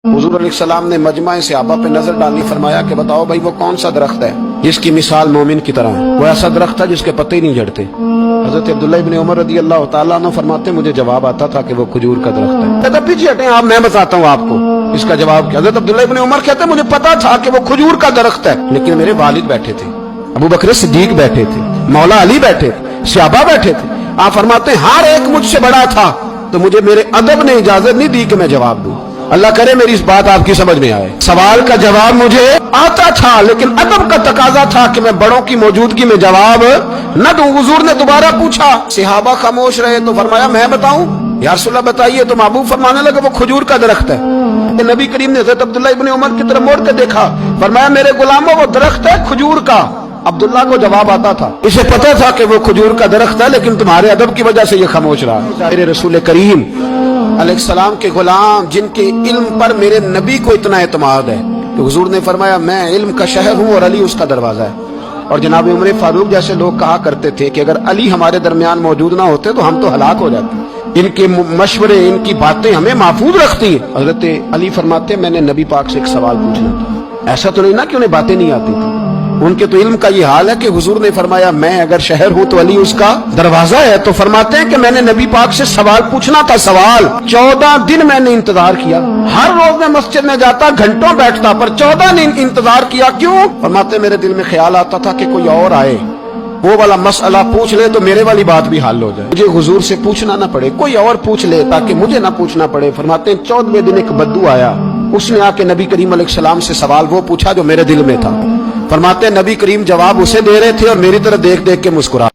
हुजूर अलैहिस्सलाम ने मजमा सहाबा पे नजर डाली, फरमाया कि बताओ भाई वो कौन सा दरख्त है जिसकी मिसाल मोमिन की तरह है। वो ऐसा दरख्त है जिसके पत्ते ही नहीं झड़ते। हजरत अब्दुल्ला इब्न उमर रदी अल्लाह तआला अन्हु फरमाते मुझे जवाब आता था कि वो खजूर का दरख्त है। कहता पीछे हटें आप, मैं बताता हूँ आपको इसका जवाब क्या। हजरत अब्दुल्ला इब्न उमर कहते मुझे पता था कि वो खजूर का दरख्त है, लेकिन मेरे वालिद बैठे थे, अबू बकर सिद्दीक बैठे थे, मौला अली बैठे थे, सहाबा बैठे थे। आप फरमाते हर एक मुझसे बड़ा था, तो मुझे मेरे अदब ने इजाजत नहीं दी कि मैं जवाब दूं। अल्लाह करे मेरी इस बात आपकी समझ में आए। सवाल का जवाब मुझे आता था, लेकिन अदब का तकाजा था कि मैं बड़ों की मौजूदगी में जवाब न दूं। हुजूर ने दोबारा पूछा, सहाबा खामोश रहे, तो फरमाया मैं बताऊं? या रसूलल्लाह बताइए। तो महबूब फरमाने लगे वो खजूर का दरख्त है। नबी करीम ने हज़रत अब्दुल्ला इब्न उमर की तरफ मोड़ के देखा, फरमाया मेरे गुलामों वो दरख्त है खजूर का। अब्दुल्ला को जवाब आता था, इसे पता था कि वो खजूर का दरख्त है, लेकिन तुम्हारे अदब की वजह से ये खामोश रहा। मेरे रसूल करीम अलैहिस्सलाम के गुलाम जिनके इल्म पर मेरे नबी को इतना एतमाद है कि हुजूर ने फरमाया मैं इल्म का शहर हूँ और अली उसका दरवाजा है। और जनाब उमर फारूक जैसे लोग कहा करते थे कि अगर अली हमारे दरमियान मौजूद ना होते तो हम तो हलाक हो जाते। इनके मशवरे, इनकी बातें हमें महफूज रखती हैं। हजरत अली फरमाते मैंने नबी पाक से एक सवाल पूछना था। ऐसा तो नहीं ना कि उन्हें बातें नहीं आती थी, उनके तो इल्म का ये हाल है कि हुजूर ने फरमाया मैं अगर शहर हूं तो अली उसका दरवाजा है। तो फरमाते हैं कि मैंने नबी पाक से सवाल पूछना था। सवाल 14 दिन मैंने इंतजार किया। हर रोज मैं मस्जिद में जाता, घंटों बैठता, पर 14 दिन इंतजार किया। क्यों? फरमाते मेरे दिल में ख्याल आता था कि कोई और आए, वो वाला मसला पूछ ले तो मेरे वाली बात भी हल हो जाए, मुझे हुजूर से पूछना ना पड़े, कोई और पूछ ले ताकि मुझे ना पूछना पड़े। फरमाते हैं 14वें दिन एक बद्दू आया, उसने आके नबी करीम अलैहिस्सलाम से सवाल वो पूछा जो मेरे दिल में था। फरमाते हैं नबी करीम जवाब उसे दे रहे थे और मेरी तरफ देख देख के मुस्कुरा